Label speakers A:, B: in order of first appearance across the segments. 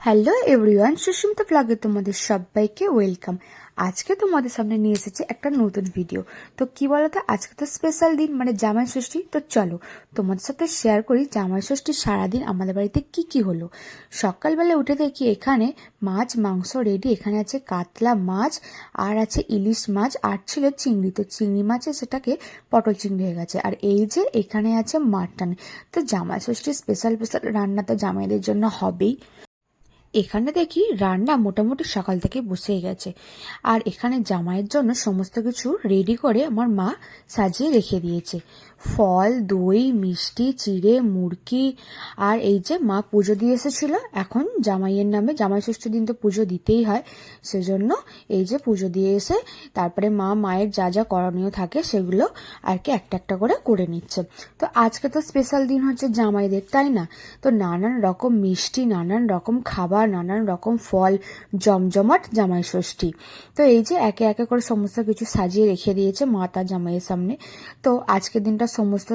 A: Hello everyone, Susmita ব্লগে তোমাদের সবাইকে ওয়েলকাম। আজকে তোমাদের সামনে নিয়ে এসেছি একটা নতুন ভিডিও। তো কি বলতো, আজকে তো স্পেশাল দিন, মানে জামাই ষষ্ঠী। তো চলো তোমাদের সাথে শেয়ার করি জামাই ষষ্ঠীর সারাদিন আমাদের বাড়িতে কি কি হলো। সকালবেলা উঠে দেখি এখানে মাছ মাংস রেডি। এখানে আছে কাতলা মাছ, আর আছে ইলিশ মাছ, আর ছিল চিংড়ি। তো চিংড়ি মাছে সেটাকে পটল চিংড়ি হয়ে গেছে। আর এই যে এখানে আছে মাটন। তো জামাই ষষ্ঠীর স্পেশাল স্পেশাল রান্না তো জামাইদের জন্য হবেই। এখানে দেখি রান্না মোটামুটি সকাল থেকে বসেই গেছে। আর এখানে জামাইয়ের জন্য সমস্ত কিছু রেডি করে আমার মা সাজিয়ে রেখে দিয়েছে। ফল, দই, মিষ্টি, চিড়ে, মুড়কি। আর এই যে মা পুজো দিয়ে এসেছিল, এখন জামাইয়ের নামে জামাই ষষ্ঠীর দিন তো পুজো দিতেই হয়, সেজন্য এই যে পুজো দিয়ে এসে তারপরে মায়ের যা যা করণীয় থাকে সেগুলো আর কি একটা একটা করে নিচ্ছে। তো আজকে তো স্পেশাল দিন হচ্ছে জামাইদের, তাই না? তো নানান রকম মিষ্টি, নানান রকম খাবার, নানান রকম ফল, জমজমাট জামাই ষষ্ঠী। তো এই যে একে একে করে সমস্ত কিছু সাজিয়ে রেখে দিয়েছে মা তার জামাইয়ের সামনে। তো আজকের দিনটা সমস্ত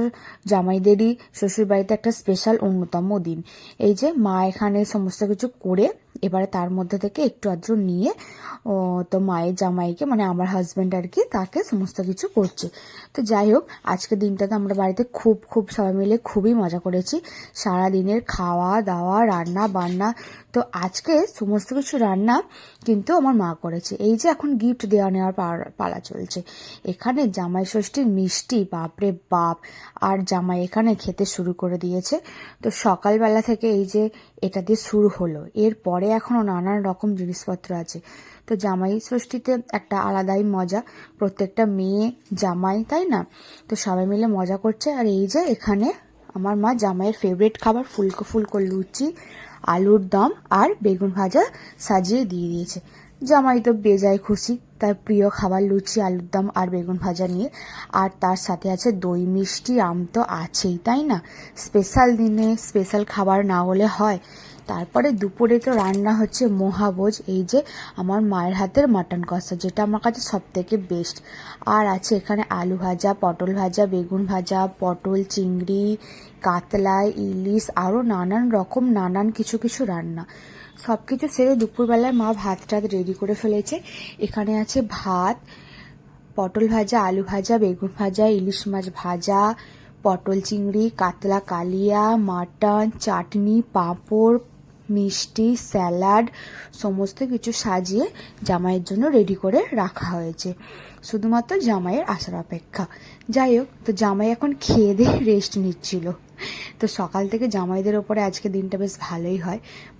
A: জামাইদেরই শ্বশুর বাড়িতে একটা স্পেশাল অন্যতম দিন। এই যে মা এখানে সমস্ত কিছু করে এবারে তার মধ্যে থেকে একটু আধটু নিয়ে তো মায়ের জামাইকে, মানে আমার হাজব্যান্ড আর কি, তাকে সমস্ত কিছু করছে। তো যাই হোক, আজকের দিনটাতে আমরা বাড়িতে খুব সবাই মিলে খুবই মজা করেছি। সারা দিনের খাওয়া দাওয়া, রান্না বান্না। তো আজকে সমস্ত কিছু রান্না কিন্তু আমার মা করেছে। এই যে এখন গিফট দেওয়া নেওয়ার পালা চলছে। এখানে জামাই ষষ্ঠীর মিষ্টি, বাপরে বাপ! আর জামাই এখানে খেতে শুরু করে দিয়েছে। তো সকালবেলা থেকে এই যে এটা দিয়ে শুরু হলো, এরপরে এখনো নানান রকম জিনিসপত্র আছে। তো জামাই ষষ্ঠীতে একটা আলাদাই মজা, প্রত্যেকটা মেয়ে জামাই, তাই না? তো সবাই মিলে মজা করছে। আর এই যে এখানে আমার মা জামাইয়ের ফেভারিট খাবার ফুলকো ফুলকো লুচি, আলুর দম আর বেগুন ভাজা সাজিয়ে দিয়ে দিয়েছে। জামাই তো বেজায় খুশি, তার প্রিয় খাবার লুচি, আলুর দম আর বেগুন ভাজা নিয়ে। আর তার সাথে আছে দই, মিষ্টি, আম তো আছেই, তাই না? স্পেশাল দিনে স্পেশাল খাবার না হলে হয়? তারপরে দুপুরে তো রান্না হচ্ছে মহাভোজ। এই যে আমার মায়ের হাতের মাটন কষা, যেটা আমার কাছে সব থেকে বেস্ট। আর আছে এখানে আলু ভাজা, পটল ভাজা, বেগুন ভাজা, পটল, চিংড়ি, কাতলা, ইলিশ, আরও নানান রকম নানান কিছু কিছু রান্না। সব কিছু সেরে দুপুরবেলায় মা ভাত টাত রেডি করে ফেলেছে। এখানে আছে ভাত, পটল ভাজা, আলু ভাজা, বেগুন ভাজা, ইলিশ মাছ ভাজা, পটল চিংড়ি, কাতলা কালিয়া, মাটন, চাটনি, পাঁপড়, মিষ্টি, স্যালাড, সমস্ত কিছু সাজিয়ে জামাইয়ের জন্য রেডি করে রাখা হয়েছে, শুধুমাত্র জামাইয়ের আসার অপেক্ষা। যাই হোক, তো জামাই এখন খেয়ে দিয়ে রেস্ট নিচ্ছিল। তো সকাল থেকে জামাইদের ওপরে আজকে দিনটা বেশ ভালোই হয়।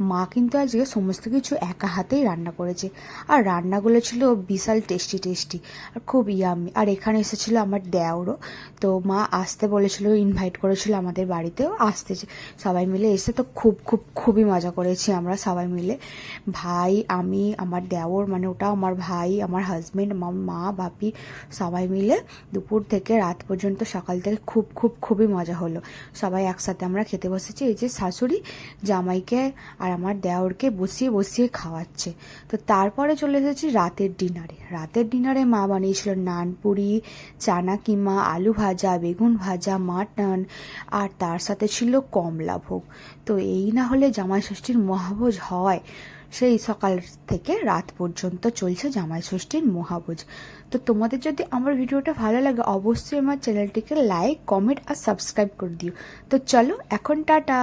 A: মা কিন্তু আজকে সমস্ত কিছু একা হাতেই রান্না করেছে। আর রান্নাগুলো ছিল বিশাল টেস্টি টেস্টি আর খুব ইয়ামি। আর এখানে এসেছিলো আমার দেওরও। তো মা আসতে বলেছিল, ইনভাইট করেছিল আমাদের বাড়িতেও আসতে। সবাই মিলে এসে তো খুবই মজা করেছি আমরা সবাই মিলে। ভাই, আমি, আমার দেওর, মানে ওটা আমার ভাই, আমার হাজব্যান্ড, মা, বাপি, সবাই মিলে দুপুর থেকে রাত পর্যন্ত, সকাল থেকে খুবই মজা হলো। সবাই একসাথে আমরা খেতে বসেছি। এই যে শাশুড়ি জামাইকে আর আমার দেওরকে বসিয়ে খাওয়াচ্ছে। তো তারপরে চলে এসেছি রাতের ডিনারে মা বানিয়েছিল নানপুরি, চানা কিমা, আলু ভাজা, বেগুন ভাজা, মাটন, আর তার সাথে ছিল কমলা ভোগ। তো এই না হলে জামাই ষষ্ঠীর মহাভোজ হয়? সেই সকাল থেকে রাত পর্যন্ত চলছে জামাই ষষ্ঠীর মহাভোজ। তো তোমাদের যদি আমার ভিডিওটা ভালো লাগে, অবশ্যই আমার চ্যানেলটিকে লাইক, কমেন্ট আর সাবস্ক্রাইব করে দিও। তো চলো এখন টাটা।